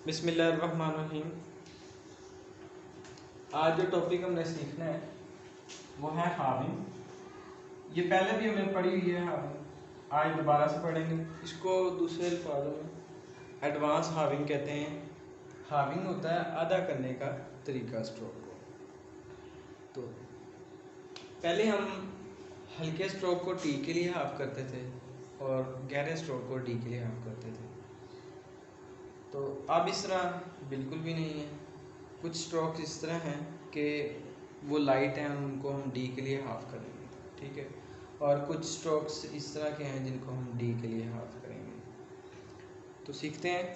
बिस्मिल्लाहिर्रहमानिर्रहीम। आज जो टॉपिक हमने सीखना है वो है हाविंग। ये पहले भी हमने पढ़ी हुई है हाविंग, आज दोबारा से पढ़ेंगे। इसको दूसरे अल्फाजों में एडवांस हाविंग कहते हैं। हाविंग होता है अदा करने का तरीका स्ट्रोक को। तो पहले हम हल्के स्ट्रोक को टी के लिए हाफ करते थे और गहरे स्ट्रोक को डी के लिए हाफ करते थे। तो अब इस तरह बिल्कुल भी नहीं है। कुछ स्ट्रोक्स इस तरह हैं कि वो लाइट हैं, उनको हम डी के लिए हाफ करेंगे, ठीक है। और कुछ स्ट्रोक्स इस तरह के हैं जिनको हम डी के लिए हाफ करेंगे। तो सीखते हैं।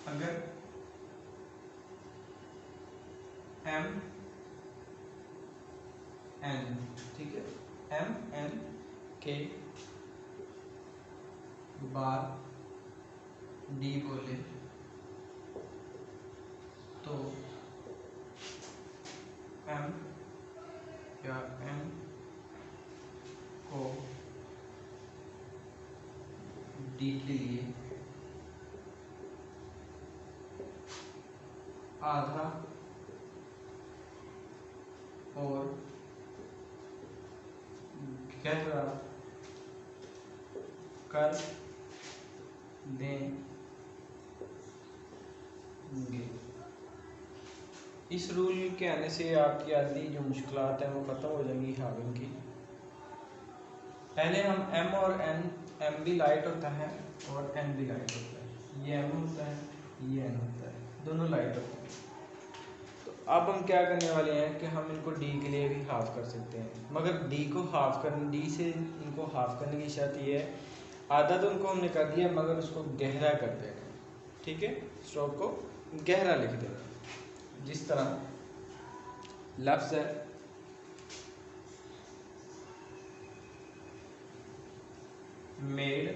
अगर एम एन, ठीक है, एम एन के बाद डी बोले तो एम या एन को डी के लिए आधा और गहरा कर देंगे। इस रूल के आने से आपकी आदि जो मुश्किलात हैं वो ख़त्म हो जाएंगी हाविंग की। पहले हम एम और एन, एम भी लाइट होता है और एन भी लाइट होता है। ये एम होता है, ये एन होता है, दोनों लाइट होते हैं। तो अब हम क्या करने वाले हैं कि हम इनको डी के लिए भी हाफ कर सकते हैं, मगर डी को हाफ करने, डी से इनको हाफ करने की शर्त ये है, आधा तो उनको हमने कर दिया मगर उसको गहरा कर देना, ठीक है। स्ट्रोक को गहरा लिख देना। जिस तरह लफ्ज़ है मेड,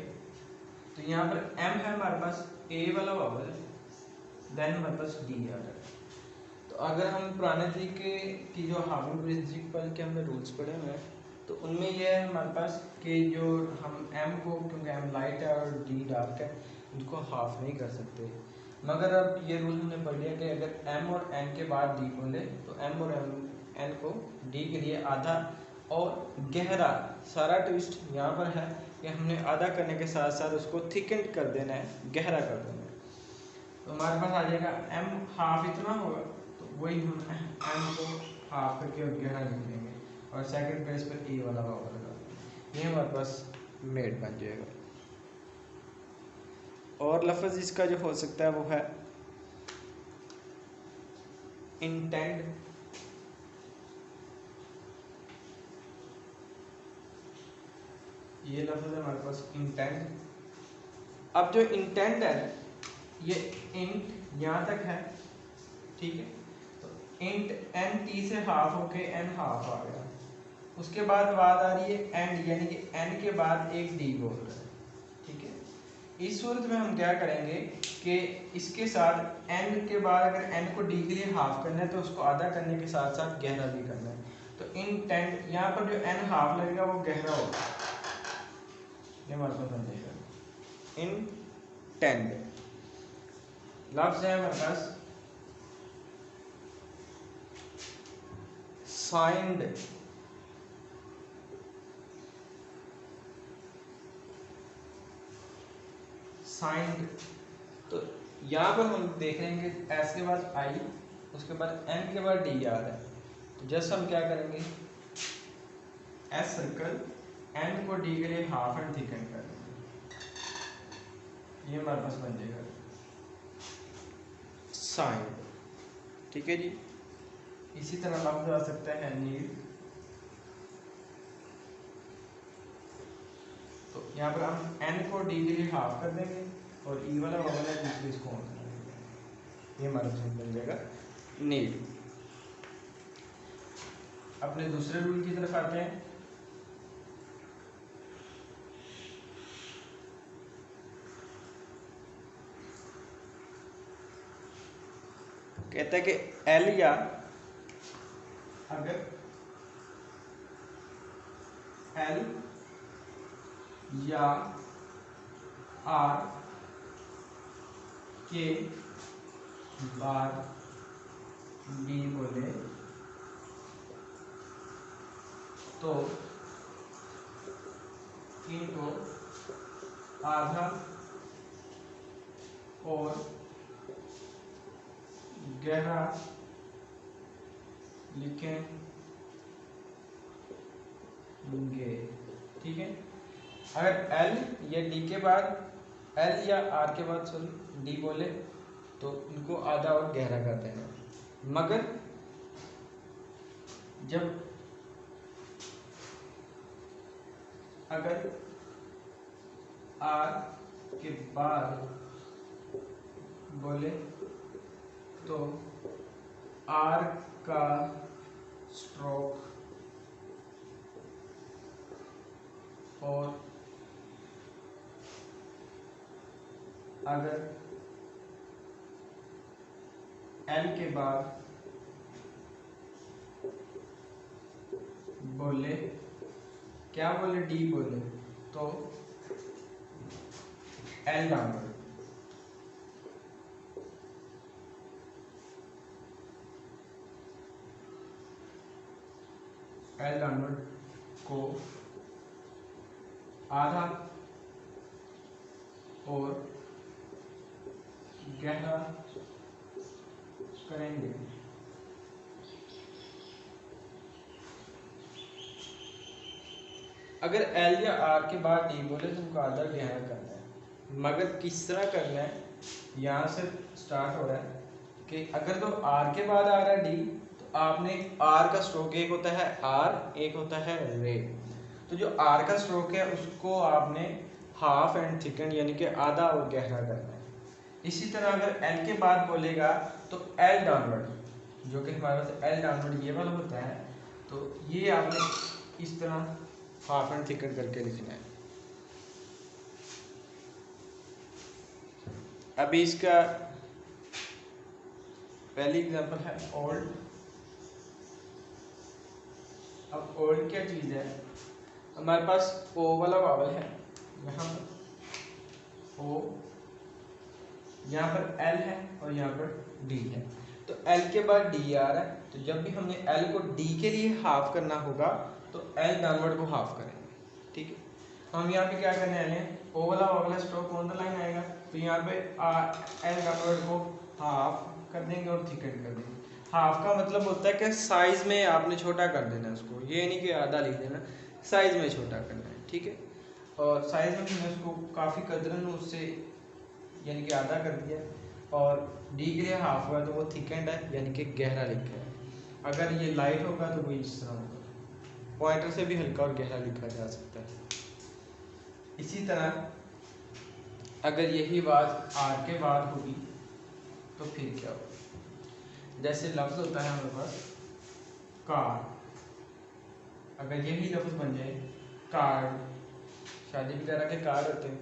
तो यहाँ पर एम है हमारे पास, ए वाला वावल, देन हमारे पास डी आ रहा है। तो अगर हम पुराने तरीके की जो हाविंग प्रिंसिपल के हमने रूल्स पढ़े हुए हैं तो उनमें यह है हमारे पास कि जो हम एम को, क्योंकि एम लाइट है और डी डार्क है, उनको हाफ नहीं कर सकते। मगर अब ये रूल हमने पढ़ लिया कि अगर एम और एन के बाद डी बोले तो एम और एन को डी के लिए आधा और गहरा। सारा ट्विस्ट यहाँ पर है कि हमने आधा करने के साथ साथ उसको थिकेंड कर देना है, गहरा कर देना है। तो हमारे पास आ जाएगा एम हाफ इतना होगा, तो वही हम एम को हाफ करके और गहरा लिख देंगे और सेकंड प्लेस पर ए वाला वाव लगा देंगे। ये हमारे पास मेड बन जाएगा। और लफ्ज़ इसका जो हो सकता है वो है इंटेंड, ये लफ्ज़ है हमारे पास इंटेंड। अब जो इंटेंड है ये इंट यहाँ तक है, ठीक है। तो इंट एन टी से हाफ होके एन हाफ आ गया। उसके बाद बात आ रही है एंड, यानी कि एन के बाद एक डी बोल रहा है, ठीक है। इस सूरत में हम क्या करेंगे कि इसके साथ एन के बाद अगर एन को डी के लिए हाफ करना है तो उसको आधा करने के साथ साथ गहरा भी करना है। तो इंटेंड, यहाँ पर जो एन हाफ लगेगा वो गहरा होगा, ये हमारे पास बन जाएगा इंटेंड। लफ्ज़ है हमारे पास साइंड, साइंड। तो यहाँ पर हम देख रहे हैं कि एस के बाद आई, उसके बाद एन के बाद डी आ रहा है। तो जस्ट हम क्या करेंगे, एस सर्कल एन को डी के लिए हाफ एंड थिकन कर देंगे। ये हमारे पास बन जाएगा साइंड, ठीक है जी। इसी तरह लफ्ज़ आ सकता है नीड। तो यहाँ पर हम एन को डी के लिए हाफ कर देंगे और ई वाला वाला है जिसको इसको ऑन कर देंगे। ये हमारा बन जाएगा नीड। अपने दूसरे रूल की तरफ आते हैं। कहता है कि एल या अगर एल या आर के बाद डी बोले तो इनको आधा और गहरा लिखेंगे। ठीक है, अगर L या D के बाद L या R के बाद सॉरी D बोले तो इनको आधा और गहरा करते हैं, मगर जब अगर R के बाद बोले तो R का स्ट्रोक और अगर L के बाद बोले क्या बोले D बोले तो L डाउनवर्ड। L डाउनवर्ड को आधा और गहरा करेंगे। अगर L या R के बाद D बोले तो उनको आधा गहरा करना है, मगर किस तरह करना है यहाँ से स्टार्ट हो रहा है कि अगर तो R के बाद आ रहा है D तो आपने R का स्ट्रोक एक होता है R, एक होता है रे, तो जो R का स्ट्रोक है उसको आपने हाफ एंड थिकन यानी कि आधा और गहरा करना है। इसी तरह अगर L के बाद बोलेगा तो L डाउनवर्ड, जो कि हमारे पास L डाउनवर्ड ये वाला होता है, तो ये आपने इस तरह हाफ एंड थिकन करके लिखना है। अभी इसका पहली एग्जांपल है ओल्ड। अब ओल्ड क्या चीज़ है, हमारे पास O वाला वावल है, यहाँ पर O, यहाँ पर L है और यहाँ पर D है, तो L के बाद D आ रहा है, तो जब भी हमने L को D के लिए हाफ करना होगा तो L डाउनवर्ड को हाफ करेंगे। ठीक है, हम यहाँ पे क्या करने वाले हैं, O वाला vowel stroke on the line आएगा, तो यहाँ पे L डाउनवर्ड को हाफ कर देंगे और थिकन कर देंगे। हाफ का मतलब होता है कि साइज में आपने छोटा कर देना उसको, ये नहीं कि आधा लिख देना, साइज में छोटा करना है। ठीक है, और साइज में मैंने उसको काफ़ी कदरन उससे यानी कि आधा कर दिया, और D के लिए हाफ हुआ तो वो थिकेंड है यानी कि गहरा लिखा है। अगर ये लाइट होगा तो वो इस तरह होगा, पॉइंटर से भी हल्का और गहरा लिखा जा सकता है। इसी तरह अगर यही बात R के बाद होगी तो फिर क्या होगा, जैसे लफ्ज़ होता है हमारे पास कार, अगर यही लफ्ज़ बन जाए कार्ड, शादी वगैरह के कार्ड होते हैं,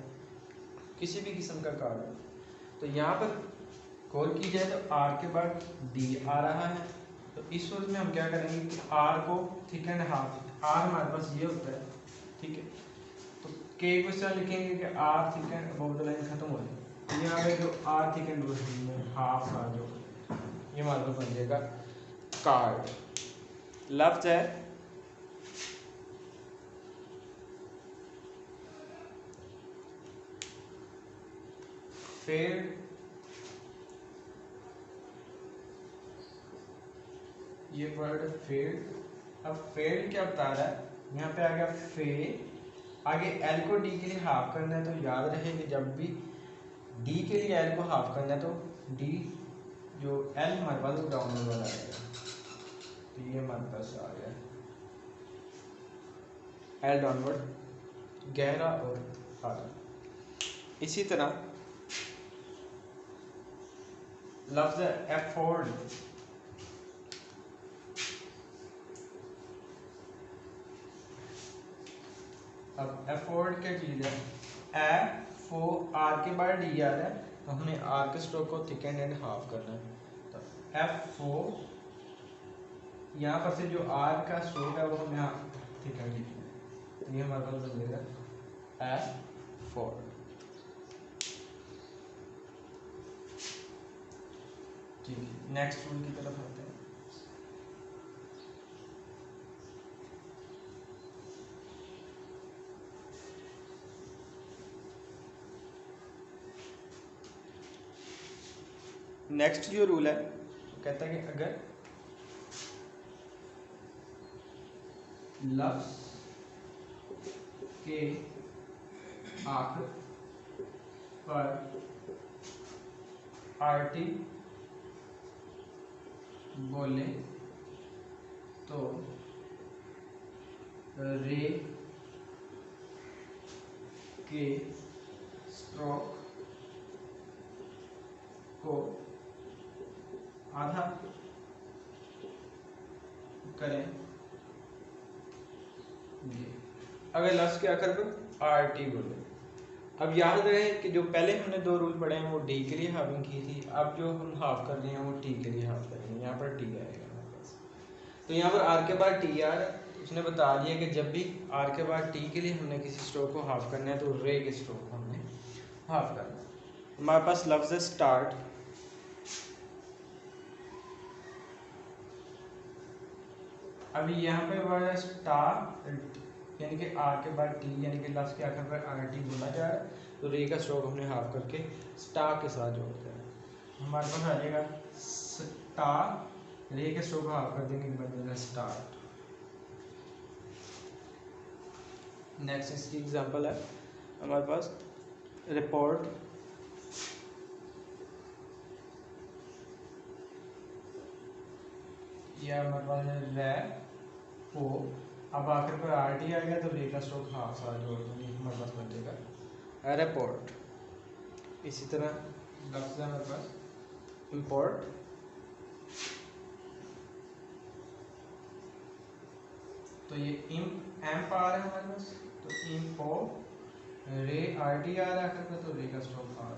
किसी भी किस्म का कार्ड है, तो यहाँ पर गौर की जाए तो R के बाद D आ रहा है, तो इस सूरत में हम क्या करेंगे कि R को थिकन हाफ, R हमारे पास ये होता है। ठीक है, तो के को इस तरह लिखेंगे कि R thicken above the line खत्म हो जाए, तो यहाँ पे जो R थिकन हाफ का जो ये हमारे पास बन जाएगा कार्ड। लफ्ज़ है फेड, ये वर्ड फेड। अब फेड क्या बता रहा है, यहाँ पे आ गया फे, आगे L को D के लिए हाफ करना है, तो याद रहे कि जब भी D के लिए L को हाफ करना है तो D जो L हमारे पास वो डाउनवर्ड वाला आएगा, तो ये हमारे पास आ गया L डाउनवर्ड गहरा और आधा। इसी तरह लफ्ज़ एफोर्ड, अब एफोर्ड क्या चीज़ है, R के बाद D आ रहा है, तो हमने R के स्ट्रोक को थिकन एंड हाफ करना है, तो F4 यहाँ पर से जो R का स्ट्रोक है वो हम यहाँ थिकन लिखना है, ये हमारे पास बन जाएगा F4। नेक्स्ट रूल की तरफ आते हैं। नेक्स्ट जो रूल है वो कहता है कि अगर लफ्ज के आखिर पर आरटी बोले तो रे के स्ट्रोक को आधा करें। अगर लफ्ज के आखिर पर आर टी बोले, अब याद रहे कि जो पहले हमने दो रूल पढ़े हैं वो डी के लिए हाफिंग की थी, अब जो हम हाफ कर रहे हैं वो टी के लिए हाफ कर रहे हैं। यहाँ पर टी आएगा हमारे पास, तो यहाँ पर आर के बाद टी आर, उसने बता दिया कि जब भी आर के बाद टी के लिए हमने किसी स्ट्रोक को हाफ करना है तो रे के स्ट्रोक को हमने हाफ करना है। हमारे पास लफ्ज है स्टार्ट, अभी यहाँ पे वर्ड है स्टार, यानी कि आर के बाद टी, यानी कि लफ्ज के आखिर पर आर टी बोला जा रहा है, तो रे का स्ट्रोक हमने हाफ करके स्टार के साथ जोड़ दिया है। हमारे पास आ जाएगा स्टार, रे के स्ट्रोक हाफ कर देंगे, बन जाएगा स्टार्ट। नेक्स्ट इसकी एग्जांपल है हमारे पास रिपोर्ट, या हमारे पास है रैपो, अब आखिर पर आर टी आएगा तो रे का स्ट्रोक हाफ साथ जोड़ देंगे, हमारे पास बन जाएगा रिपोर्ट। इसी तरह लफ्ज है हमारे पास इम्पोर्ट, तो ये एम आ रहा है हमारे पास, तो इम्पो, रे आर टी आ रहा है आखिर पर, तो रे का स्ट्रोक हाफ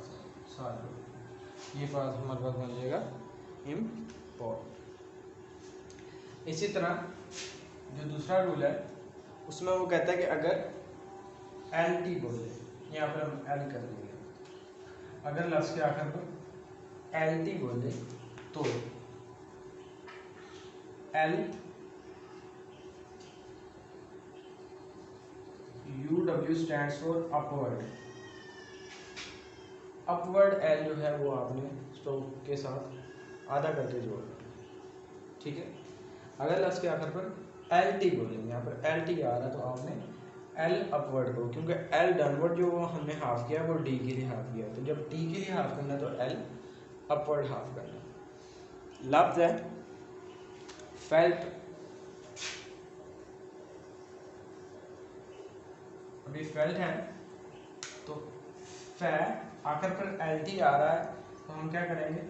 साथ जोड़ देंगे, ये बात हमारे पास बन जाएगा इम्पोर्ट। इसी तरह जो दूसरा रूल है उसमें वो कहता है कि अगर एल टी बोले, यहाँ पर हम एल कर देंगे, अगर लफ्ज के आखिर पर एल टी बोले तो L U W stands for upward, upward L जो है वो आपने स्ट्रोक के साथ आधा करके जोड़ना, ठीक है। अगर लफ्ज के आखिर पर एल टी बोलेंगे, यहाँ पर एल टी आ रहा है तो आपने एल अपवर्ड को, क्योंकि एल डाउनवर्ड जो वो हमने हाफ किया वो डी के लिए हाफ किया, तो जब टी के लिए हाफ करना तो एल अपवर्ड हाफ करना। लफ्ज है फेल्ट, अभी फेल्ट है तो फै आखिर पर एल टी आ रहा है तो हम क्या करेंगे,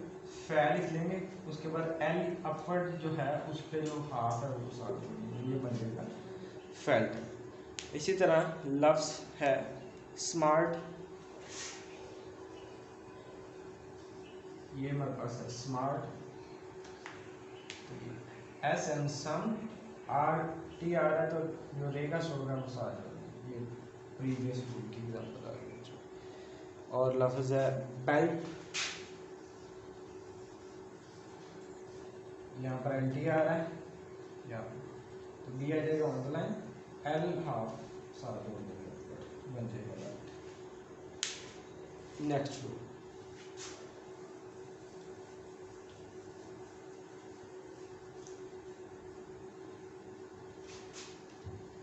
फै लिख लेंगे, उसके बाद एल अपवर्ड जो है उस पर जो हाफ है वो साथ जोड़ेंगे, ये बन जाएगा फेल्ट। इसी तरह लफ्ज है स्मार्ट, ये हमारे पास है स्मार्ट, एस एन सम, आर टी आ रहा है तो जो रे का स्ट्रोक है वो साथ जोड़ेंगे, ये प्रीवियस रूल की एग्जांपल आ गई। और लफ्ज है बेल्ट, यहाँ पर एल टी आ रहा है, यहाँ तो बी आ जाएगा on the line, L half साथ जोड़ देंगे, बन जाएगा belt. Next rule,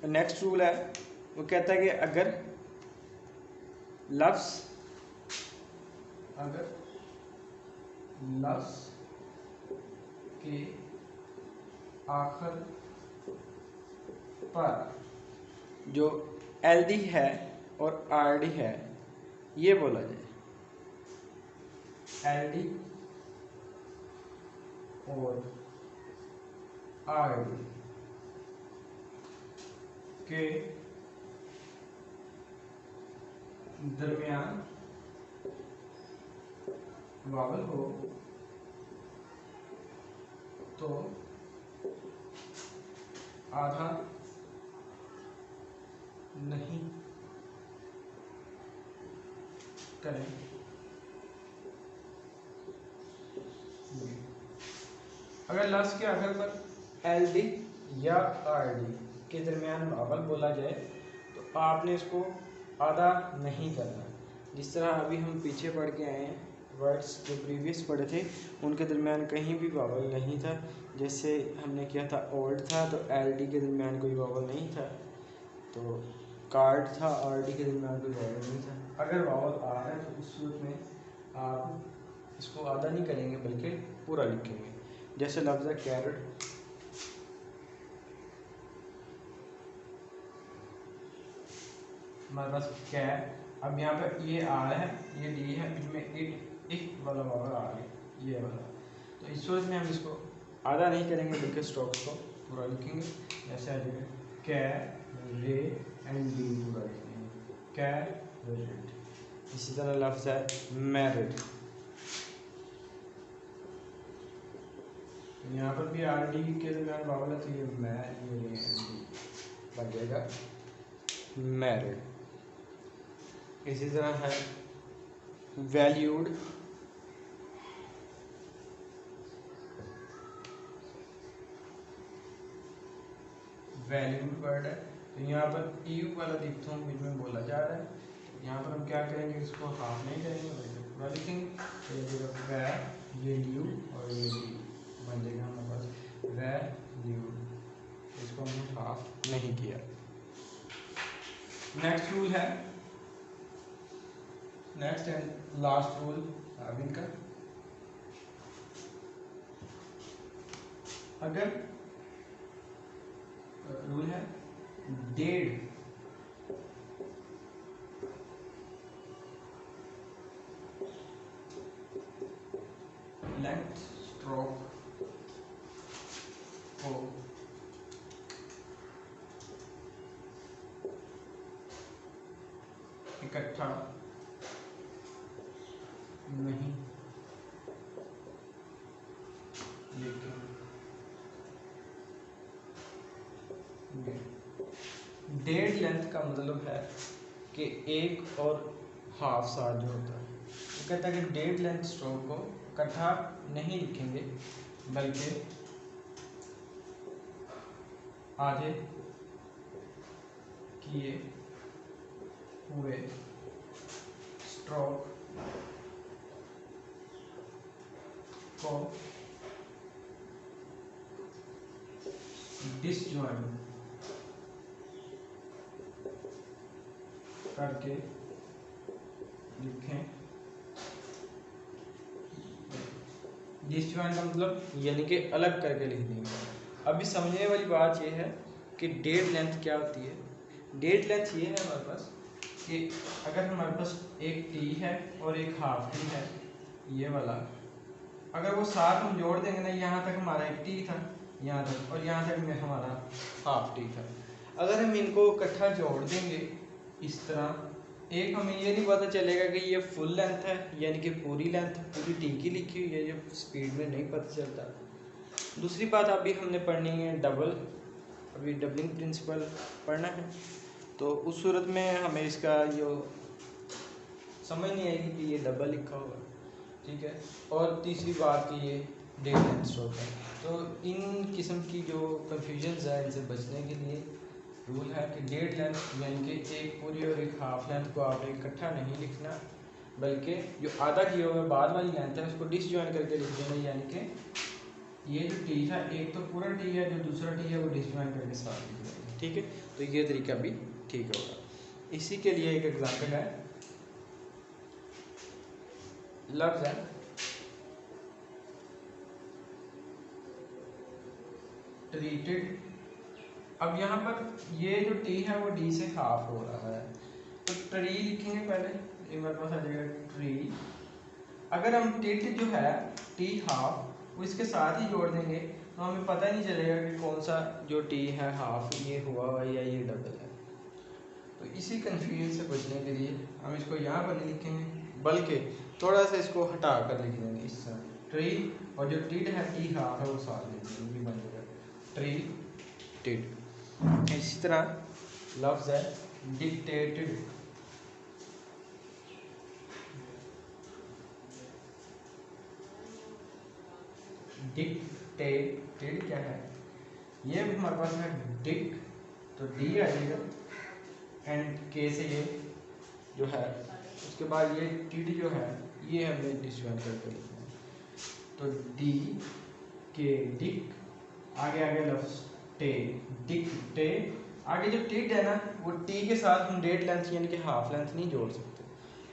next rule है वो कहता है कि अगर लफ्ज के आखिर पर जो एल डी है और आर डी है ये बोला जाए, एल डी और आर डी के दरमियान वावल हो तो आधा नहीं करें। अगर लफ्ज़ के आखिर पर एल डी या आर डी के दरमियान वावल बोला जाए तो आपने इसको आधा नहीं करना। जिस तरह अभी हम पीछे पढ़ के आए हैं, वर्ड्स जो प्रीवियस पढ़े थे उनके दरमियान कहीं भी वावल नहीं था। जैसे हमने किया था ओल्ड था तो एल डी के दरमियान कोई वावल नहीं था, तो कार्ड था आर डी के दरमियान कोई वावल नहीं था। अगर वावल आ रहा है तो उस सूरत में आप इसको आधा नहीं करेंगे बल्कि पूरा लिखेंगे। जैसे लफ्ज़ है कैरेट, हमारे पास कै, अब यहाँ पर ये आर है ये डी है, इसमें इट वाला वाला आ गया ये वाला, तो इस सूरत में हम इसको आधा नहीं करेंगे बल्कि स्ट्रोक्स को पूरा लिखेंगे। जैसे आ जाएगा कै रे एंड डी पूरा लिखेंगे कैरेट। इसी तरह लफ्ज़ है मैरिड, यहाँ पर भी आर डी के दरमियान वावल है तो ये मै ये रे एंड डी बन जाएगा मैरिड। इसी तरह है वैल्यूड, वैल्यूड वर्ड है तो यहाँ पर यू वाला दिप्थोंग बीच में बोला जा रहा है, तो यहाँ पर हम क्या करेंगे, इसको हाफ नहीं करेंगे बल्कि पूरा लिखेंगे। तो ये जगह वै ये ल्यू और ये ली बन जाएगा हमारे पास वैल्यूड, इसको हमने हाफ नहीं किया। नेक्स्ट रूल है, नेक्स्ट एंड लास्ट रूल आविन का, अगर रूल है डेढ़ लेंथ स्ट्रोक को इकट्ठा नहीं लिखेंगे। डेढ़ लेंथ का मतलब है कि एक और हाफ साथ जो होता है, वो कहता है कि डेढ़ लेंथ स्ट्रोक को इकट्ठा नहीं लिखेंगे बल्कि आधे किए हुए स्ट्रोक को डिसजॉइंट करके लिखें। डिसजॉइंट का मतलब यानी कि अलग करके लिख देंगे। अभी समझने वाली बात यह है कि डेढ़ लेंथ क्या होती है। डेढ़ लेंथ ये है हमारे पास कि अगर हमारे पास एक टी है और एक हाफ टी है ये वाला, अगर वो साथ हम जोड़ देंगे ना, यहाँ तक हमारा एक टी था यहाँ तक और यहाँ तक में हमारा हाफ टी था, अगर हम इनको इकट्ठा जोड़ देंगे इस तरह, एक हमें ये नहीं पता चलेगा कि ये फुल लेंथ है यानी कि पूरी लेंथ पूरी टी की लिखी हुई है, जो स्पीड में नहीं पता चलता। दूसरी बात अभी हमने पढ़नी है डबल, अभी डबलिंग प्रिंसिपल पढ़ना है, तो उस सूरत में हमें इसका जो समझ नहीं आएगी कि ये डबल लिखा होगा, ठीक है। और तीसरी बात कि ये डेढ़ लेंथ स्ट्रोक है। तो इन किस्म की जो कन्फ्यूजन्स है इनसे बचने के लिए रूल है कि डेढ़ लेंथ यानी कि एक पूरी और एक हाफ लेंथ को आपने इकट्ठा नहीं लिखना, बल्कि जो आधा किया हुआ बाद वाली लेंथ है उसको डिसजॉइन करके लिख देना, यानी कि ये जो टी था एक तो पूरा टी है, जो दूसरा टी है वो डिसजॉइन करके साथ लिख देंगे, ठीक है। तो ये तरीका भी ठीक होगा। इसी के लिए एक एग्जाम्पल है, लफ्ज़ है ट्रीटेड। अब यहाँ पर ये जो टी है वो डी से हाफ हो रहा है, तो ट्री लिखेंगे पहले, एक बार पास आ जाएगा ट्री। अगर हम टिट जो है टी हाफ वो इसके साथ ही जोड़ देंगे तो हमें पता नहीं चलेगा कि कौन सा जो टी है हाफ ये हुआ हुआ या ये डबल है। तो इसी कन्फ्यूजन से बचने के लिए हम इसको यहाँ पर नहीं लिखेंगे बल्कि थोड़ा सा इसको हटा कर लिख देंगे इस तरह, ट्री और जो टिड है टी हाफ है वो साथ लिख देंगे, बन जाएगा ट्री टिड। इसी तरह लफ्ज़ है डिक्टेटेड। डिक्टेटेड टिड क्या है, ये हमारे पास है डिक, तो डी आ जाएगा एंड के से ये जो है, उसके बाद ये टिड जो है ये हमें डिसजॉइन करके लिखना है। तो डी के डिक, आगे आगे लफ्ज टे, डिक टे, आगे जो टिड है ना वो टी के साथ हम डेट लेंथ यानी कि हाफ लेंथ नहीं जोड़ सकते।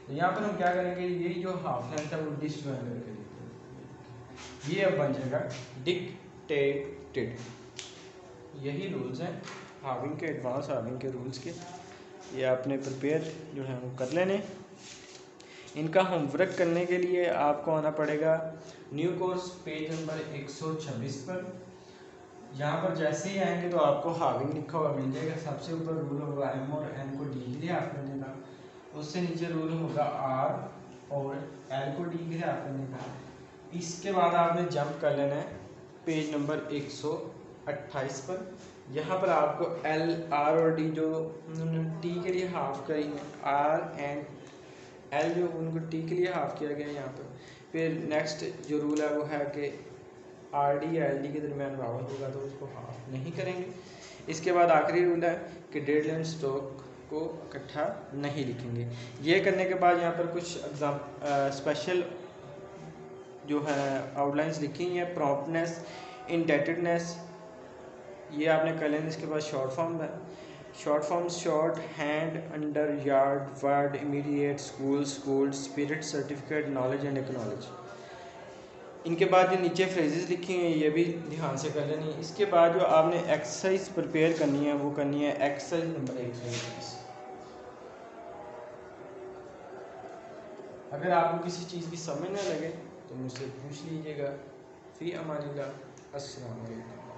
तो यहाँ पर हम क्या करेंगे, ये जो हाफ लेंथ है वो डिसजॉइन करके लिखेंगे, ये अब बन जाएगा डिक्टेटेड। यही रूल्स हैं हाविंग के, एडवांस हाविंग के रूल्स के, ये आपने प्रिपेयर जो है वो कर लेने। इनका होमवर्क करने के लिए आपको आना पड़ेगा न्यू कोर्स पेज नंबर 126 पर। यहाँ पर जैसे ही आएंगे तो आपको हाविंग लिखा हुआ मिल जाएगा। सबसे ऊपर रूल होगा एम और एन को डी के लिए हाफ करने का, उससे नीचे रूल होगा आर और एल को डी के लिए हाफ करने का। इसके बाद आपने जंप कर लेना है पेज नंबर 128 पर। यहाँ पर आपको एल आर और डी जो टी के लिए हाफ करी है, आर एंड एल जो उनको टी के लिए हाफ किया गया है यहाँ पर। फिर नेक्स्ट जो रूल है वो है कि आर डी या एल डी के दरमियान वावल होगा तो उसको हाफ नहीं करेंगे। इसके बाद आखिरी रूल है कि डेड लेंथ स्टॉक को इकट्ठा नहीं लिखेंगे। ये करने के बाद यहाँ पर कुछ एग्जाम स्पेशल जो है आउटलाइंस लिखी हैं। प्रॉम्प्टनेस, इंडेटेडनेस, ये आपने कर लेना। इसके बाद शॉर्ट फॉर्म है, short form short hand, under, yard, word, immediate, school, schooled, spirit, certificate, knowledge and acknowledge. इनके बाद जो नीचे फ्रेजेस लिखी हैं ये भी ध्यान से कर लेनी है। इसके बाद जो आपने एक्सरसाइज प्रिपेयर करनी है वो करनी है एक्सरसाइज नंबर 121। अगर आपको किसी चीज़ की समझ ना लगे तो मुझसे पूछ लीजिएगा। फी अमानिल्लाह, अस्सलाम वालेकुम।